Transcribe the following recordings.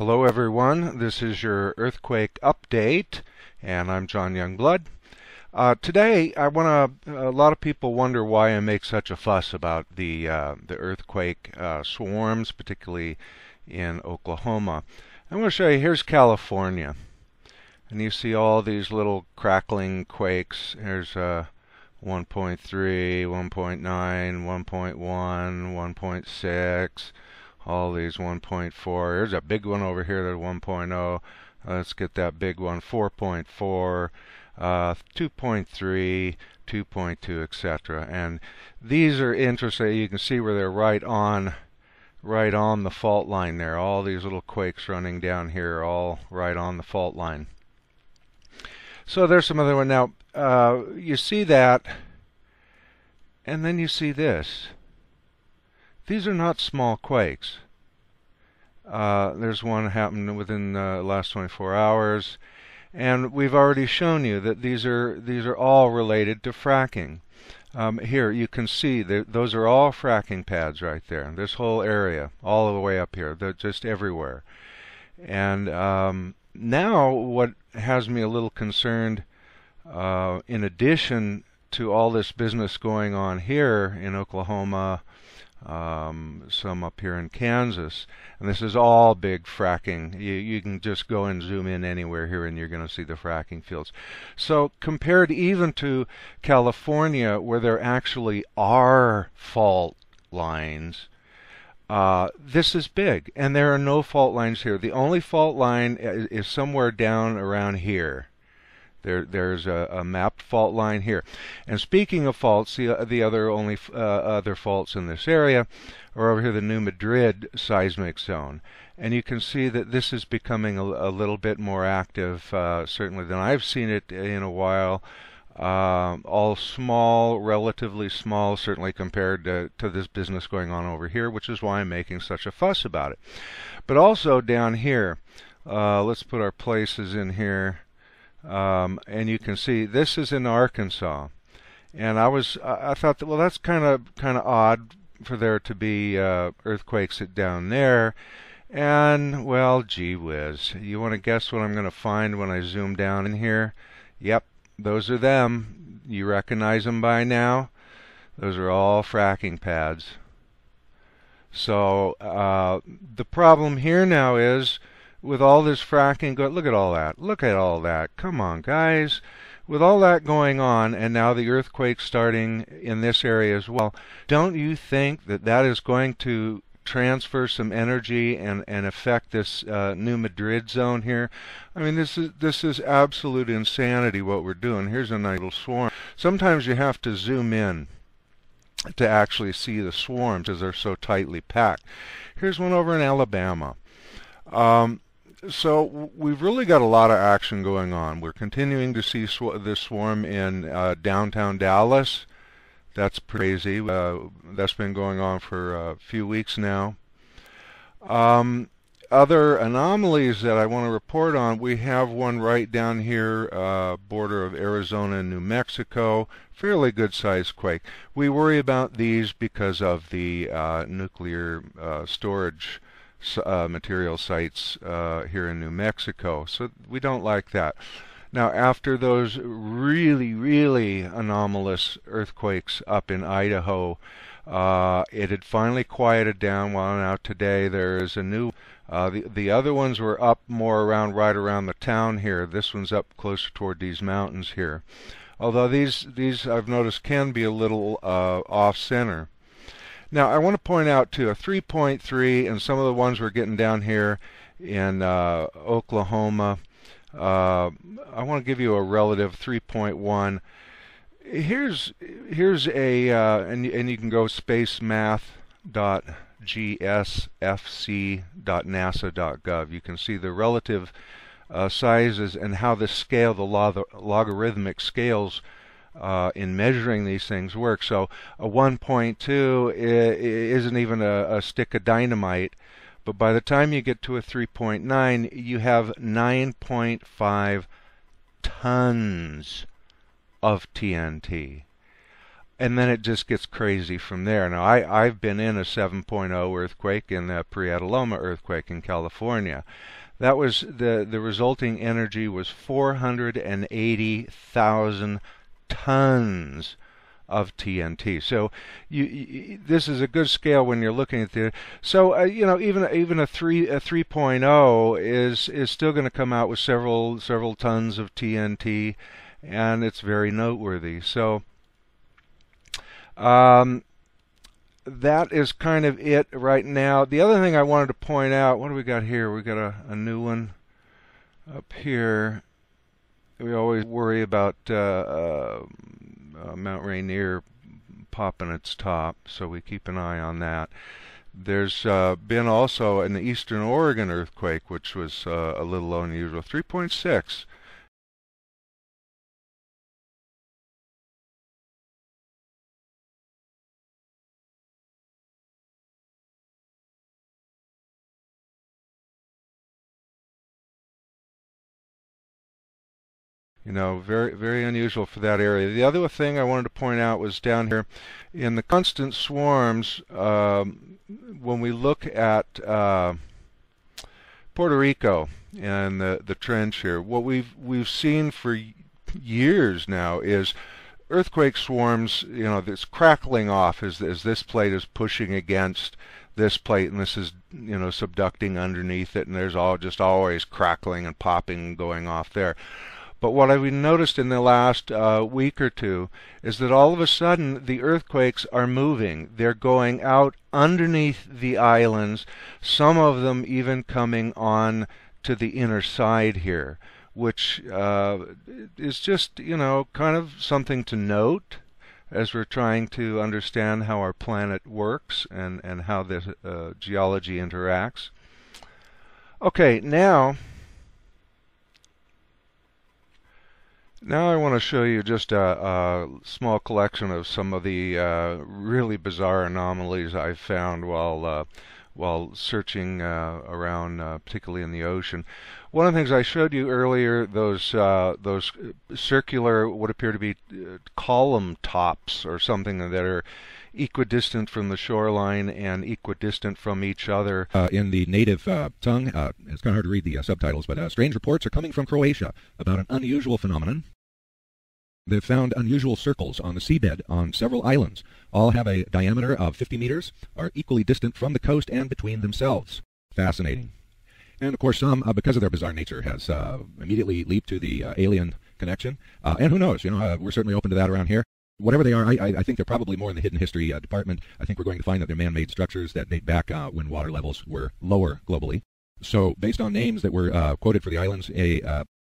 Hello everyone, this is your earthquake update, and I'm John Youngblood. Today, a lot of people wonder why I make such a fuss about the earthquake swarms, particularly in Oklahoma. I want to show you, here's California, and you see all these little crackling quakes. Here's 1.3, 1.9, 1.1, 1.6. all these 1.4. There's a big one over here, that 1.0. Let's get that big one, 4.4, 2.3, 2.2, etc. And these are interesting. You can see where they're right on the fault line there. All these little quakes running down here, all right on the fault line. So there's some other one. Now, you see that, and then you see this. These are not small quakes. There's one happened within the last 24 hours, and we've already shown you that these are all related to fracking. Here you can see that those are all fracking pads right there. This whole area, all the way up here, they're just everywhere. And now what has me a little concerned, in addition to all this business going on here in Oklahoma, some up here in Kansas, and this is all big fracking. You can just go and zoom in anywhere here and you're going to see the fracking fields. So compared even to California, where there actually are fault lines, this is big, and there are no fault lines here. The only fault line is somewhere down around here. There's a mapped fault line here. And speaking of faults, the other faults in this area are over here, the New Madrid seismic zone. And you can see that this is becoming a little bit more active, certainly than I've seen it in a while. All small, relatively small, certainly compared to this business going on over here, which is why I'm making such a fuss about it. But also down here, let's put our places in here. And you can see this is in Arkansas, and I thought that, well, that's kind of odd for there to be earthquakes down there. And well, gee whiz, you want to guess what I'm going to find when I zoom down in here? Yep, those are them. You recognize them by now. Those are all fracking pads. So the problem here now is, with all this fracking, look at all that. Look at all that. Come on, guys. With all that going on, and now the earthquake starting in this area as well, don't you think that that is going to transfer some energy and affect this New Madrid zone here? I mean, this is absolute insanity what we're doing. Here's a nice little swarm. Sometimes you have to zoom in to actually see the swarms, as they're so tightly packed. Here's one over in Alabama. So we've really got a lot of action going on. We're continuing to see this swarm in downtown Dallas. That's crazy. That's been going on for a few weeks now. Other anomalies that I want to report on, we have one right down here, border of Arizona and New Mexico. Fairly good sized quake. We worry about these because of the nuclear storage material sites here in New Mexico, so we don't like that. Now, after those really anomalous earthquakes up in Idaho, it had finally quieted down. Well, now today there is a new the other ones were up more right around the town here. This one's up closer toward these mountains here, although these I've noticed can be a little off center. Now, I want to point out, too, a 3.3, and some of the ones we're getting down here in Oklahoma. I want to give you a relative 3.1. Here's a, and you can go spacemath.gsfc.nasa.gov. You can see the relative sizes and how the scale, the logarithmic scales, in measuring these things work. So a 1.2 isn't even a stick of dynamite, but by the time you get to a 3.9, you have 9.5 tons of TNT. and then it just gets crazy from there. Now, I've been in a 7.0 earthquake in the Prieta-Loma earthquake in California. That was the resulting energy was 480,000 tons of TNT. So this is a good scale when you're looking at the. So you know, even a 3.0 is still going to come out with several tons of TNT, and it's very noteworthy. So that is kind of it right now. The other thing I wanted to point out, what do we got here? We got a new one up here. We always worry about Mount Rainier popping its top, so we keep an eye on that. There's been also an Eastern Oregon earthquake, which was a little unusual, 3.6. You know, very unusual for that area. The other thing I wanted to point out was down here in the constant swarms. When we look at Puerto Rico and the trench here, what we've seen for years now is earthquake swarms. You know, this crackling off as this plate is pushing against this plate, and this is, you know, subducting underneath it, and there's just always crackling and popping and going off there. But what I've noticed in the last week or two is that all of a sudden the earthquakes are moving. They're going out underneath the islands, some of them even coming on to the inner side here, which is just, you know, kind of something to note as we're trying to understand how our planet works and how the geology interacts. Okay, now I want to show you just a small collection of some of the really bizarre anomalies I've found while searching around, particularly in the ocean. One of the things I showed you earlier, those circular, what appear to be column tops or something that are equidistant from the shoreline and equidistant from each other. In the native tongue, it's kind of hard to read the subtitles, but strange reports are coming from Croatia about an unusual phenomenon. They've found unusual circles on the seabed on several islands. All have a diameter of 50 meters, are equally distant from the coast and between themselves. Fascinating. And of course some, because of their bizarre nature, has immediately leaped to the alien connection. And who knows, you know, we're certainly open to that around here. Whatever they are, I think they're probably more in the hidden history department. I think we're going to find that they're man-made structures that date back when water levels were lower globally. So based on names that were quoted for the islands,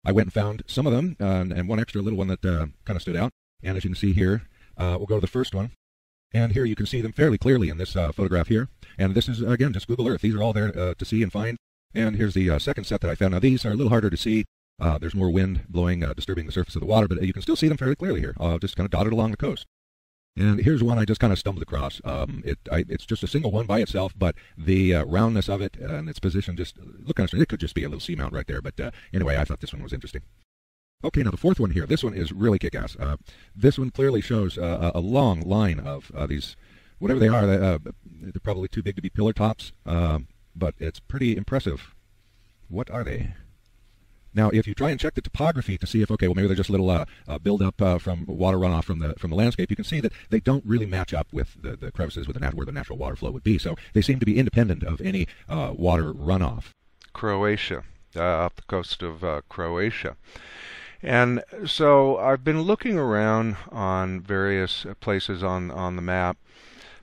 I went and found some of them, and one extra little one that kind of stood out. And as you can see here, we'll go to the first one. And here you can see them fairly clearly in this photograph here. And this is, again, just Google Earth. These are all there to see and find. And here's the second set that I found. Now these are a little harder to see. There's more wind blowing, disturbing the surface of the water, but you can still see them fairly clearly here, just kind of dotted along the coast. And here's one I just kind of stumbled across. It's just a single one by itself, but the roundness of it and its position just look kind of strange. It could just be a little seamount right there, but anyway, I thought this one was interesting. Okay, now the fourth one here. This one is really kick-ass. This one clearly shows a long line of these, whatever they are. They're probably too big to be pillar tops, but it's pretty impressive. What are they? Now, if you try and check the topography to see if, okay, well, maybe they're just a little build-up from water runoff from the landscape, you can see that they don't really match up with the crevices where the natural water flow would be. So they seem to be independent of any water runoff. Croatia, off the coast of Croatia. And so I've been looking around on various places on the map,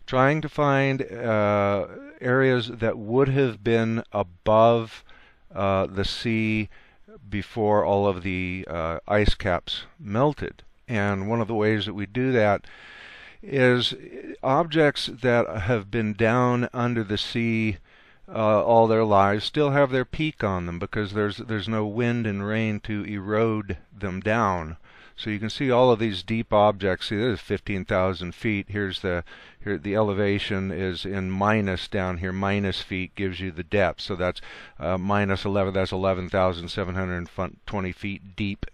trying to find areas that would have been above the sea before all of the ice caps melted. And one of the ways that we do that is objects that have been down under the sea all their lives still have their peak on them because there's no wind and rain to erode them down. So you can see all of these deep objects. See, this is 15,000 feet. Here the elevation is in minus down here. Minus feet gives you the depth. So that's minus 11. That's 11,720 feet deep.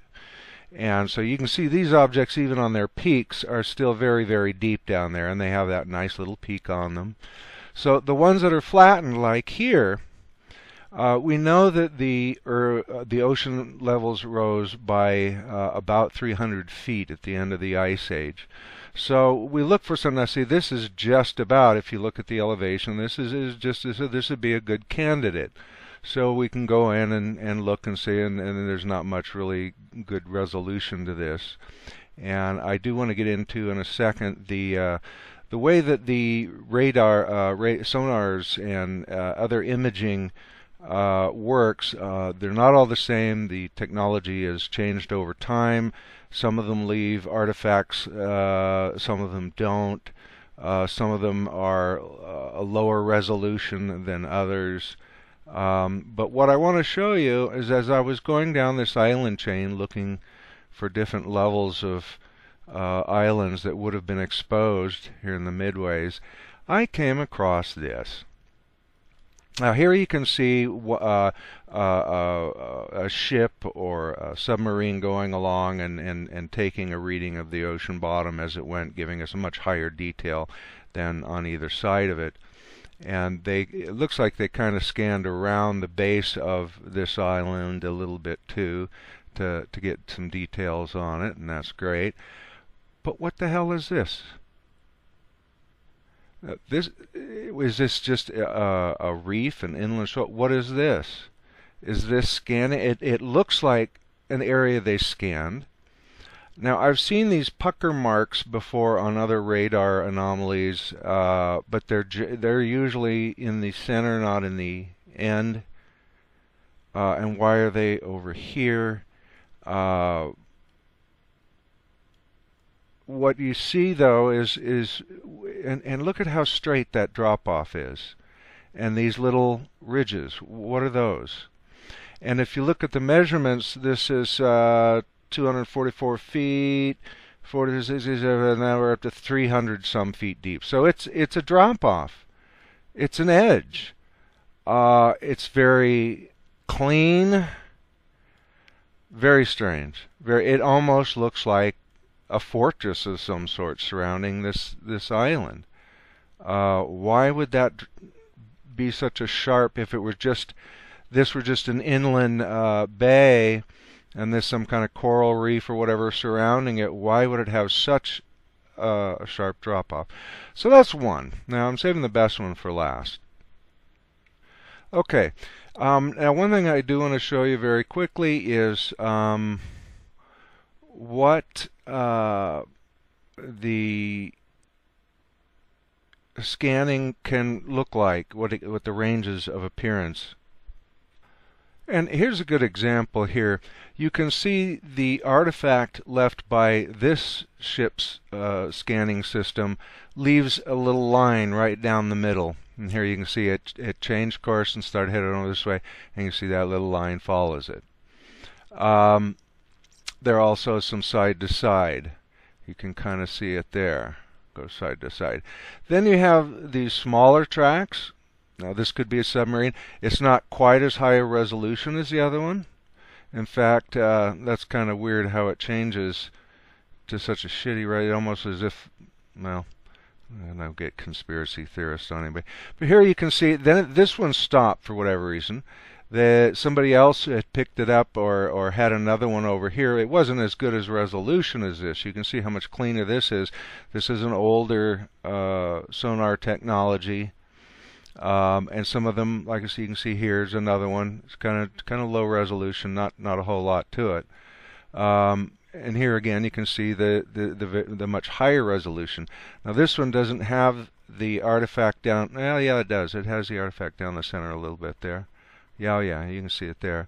And so you can see these objects, even on their peaks, are still very, very deep down there, and they have that nice little peak on them. So the ones that are flattened, like here, we know that the ocean levels rose by about 300 feet at the end of the Ice Age. So we look for some. Now, see, this is just about, if you look at the elevation, this would be a good candidate. So we can go in and look and see, and there's not much really good resolution to this. And I do want to get into in a second the way that the radar, sonars, and other imaging works. They're not all the same. The technology has changed over time. Some of them leave artifacts, some of them don't. Some of them are a lower resolution than others. But what I want to show you is, as I was going down this island chain looking for different levels of islands that would have been exposed here in the Midways, I came across this. Now here you can see a ship or a submarine going along and taking a reading of the ocean bottom as it went, giving us a much higher detail than on either side of it. And it looks like they kind of scanned around the base of this island a little bit too to get some details on it, and that's great. But what the hell is this? Is this just a reef, an inland shore? What is this? Is this scanning? It looks like an area they scanned. Now, I've seen these pucker marks before on other radar anomalies, but they're usually in the center, not in the end. And why are they over here? What you see, though, is and look at how straight that drop-off is. And these little ridges, what are those? And if you look at the measurements, this is 244 feet, 47, now we're up to 300 some feet deep. So it's a drop-off. It's an edge. It's very clean, very strange. It almost looks like a fortress of some sort surrounding this island. Why would that be such a sharp, if it were just, this were just an inland bay and there's some kind of coral reef or whatever surrounding it, why would it have such a sharp drop-off? So that's one. Now I'm saving the best one for last. Okay. Now one thing I do want to show you very quickly is what the scanning can look like, what the ranges of appearance. And here's a good example here. You can see the artifact left by this ship's scanning system leaves a little line right down the middle. And here you can see it changed course and started heading over this way, and you see that little line follows it. There are also some side to side. You can kind of see it there. Go side to side. Then you have these smaller tracks. Now this could be a submarine. It's not quite as high a resolution as the other one. In fact, that's kind of weird how it changes to such a shitty rate, almost as if, well, and I'll get conspiracy theorists on anybody. But here you can see, then this one stopped for whatever reason. Somebody else had picked it up or had another one over here. It wasn't as good as resolution as this. You can see how much cleaner this is. This is an older sonar technology. And some of them, like you can see here, is another one. It's kind of low resolution, not a whole lot to it. And here again, you can see the much higher resolution. Now this one doesn't have the artifact down. Well, yeah, it does. It has the artifact down the center a little bit there. Yeah, you can see it there.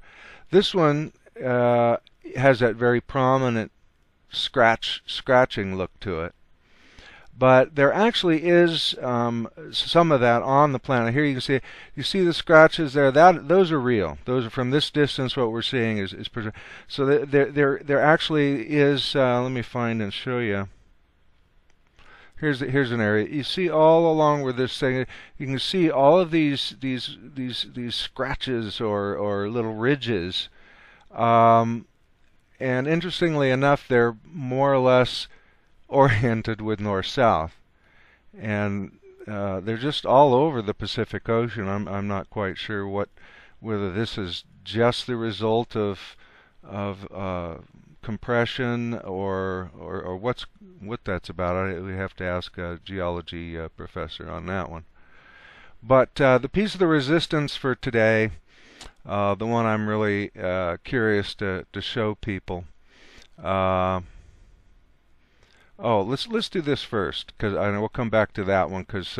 This one has that very prominent scratching look to it. But there actually is some of that on the planet. Here you see the scratches there. Those are real. Those are from this distance. What we're seeing is so there actually is. Let me find and show you. Here's an area. You see all along where this thing. You can see all of these scratches or little ridges. And interestingly enough, they're more or less oriented with north-south. And they're just all over the Pacific Ocean. I'm not quite sure whether this is just the result of compression or what that's about. We have to ask a geology professor on that one. But the piece of the resistance for today, the one I'm really curious to show people. Oh, let's do this first, because I know we'll come back to that one, because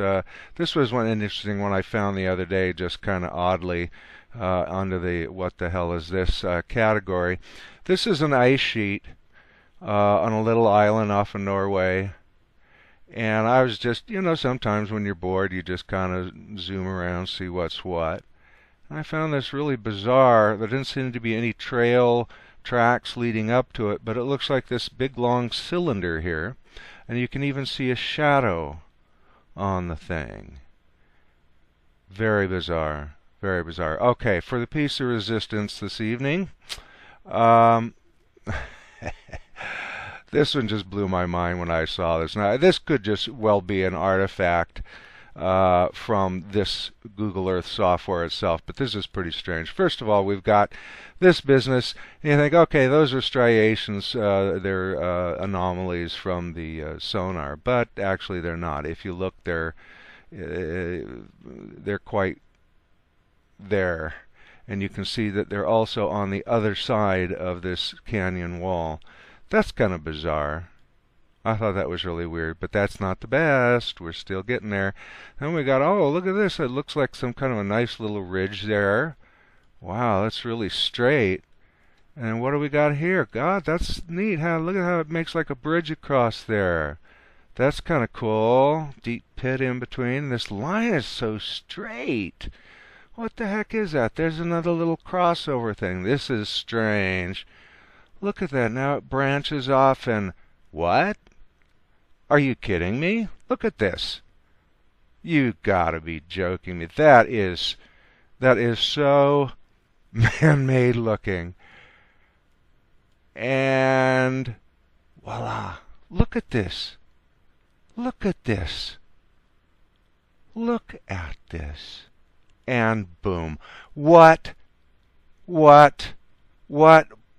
this was one interesting one I found the other day, just kind of oddly under the what the hell is this category. This is an ice sheet on a little island off of Norway, and I was just, sometimes when you're bored, you just kind of zoom around, see what's what. And I found this really bizarre. There didn't seem to be any tracks leading up to it, but it looks like this big long cylinder here, and you can even see a shadow on the thing. Very bizarre, very bizarre. Okay, for the piece of resistance this evening, this one just blew my mind when I saw this. Now, this could just well be an artifact from this Google Earth software itself, but this is pretty strange. First of all, we've got this business, and you think, okay, those are striations, they're anomalies from the sonar, but actually they're not. If you look, they're quite there, and you can see that they're also on the other side of this canyon wall. That's kind of bizarre. I thought that was really weird, but that's not the best. We're still getting there. Then we got, oh, look at this. It looks like some kind of a nice little ridge there. Wow, that's really straight. And what do we got here? God, that's neat. Look at how it makes like a bridge across there. That's kind of cool. Deep pit in between. This line is so straight. What the heck is that? There's another little crossover thing. This is strange. Look at that. Now it branches off and... What? Are you kidding me? Look at this. You gotta be joking me. That is so man-made looking. And voila. Look at this. Look at this. Look at this. And boom. What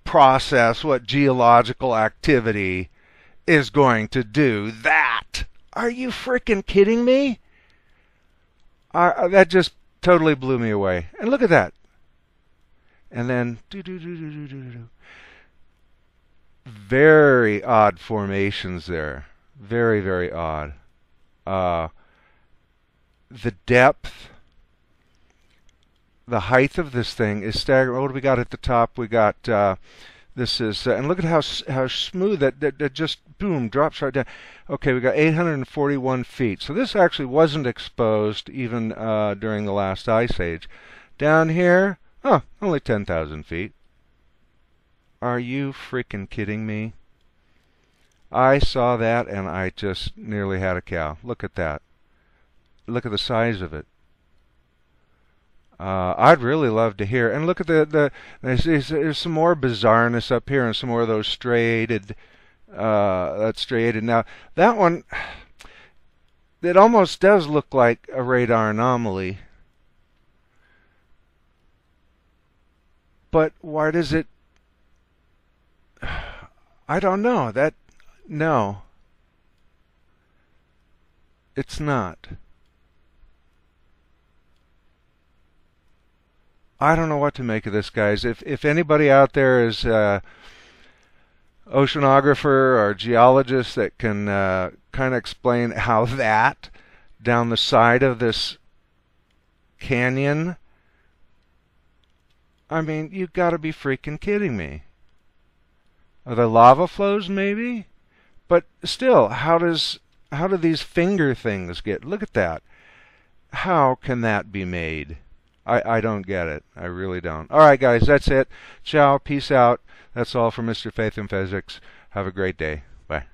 process, what geological activity is going to do that? Are you freaking kidding me? That just totally blew me away. And look at that. And then very odd formations there. Very, very odd. The depth, the height of this thing is staggering. What do we got at the top? We got this is, and look at how smooth that just, boom, drops right down. Okay, we got 841 feet. So this actually wasn't exposed even during the last ice age. Down here, oh, only 10,000 feet. Are you freaking kidding me? I saw that and I just nearly had a cow. Look at that. Look at the size of it. I'd really love to hear. And look at there's some more bizarreness up here and some more of those striated. That's striated. Now that one, it almost does look like a radar anomaly. But why does it? I don't know. No, it's not. I don't know what to make of this, guys. If anybody out there is oceanographer or geologist that can kind of explain how that down the side of this canyon, I mean, you've got to be freaking kidding me. Are there lava flows maybe? But still, how do these finger things get? Look at that. How can that be made? I don't get it. I really don't. All right, guys, that's it. Ciao. Peace out. That's all from Mr. Faith in Physics. Have a great day. Bye.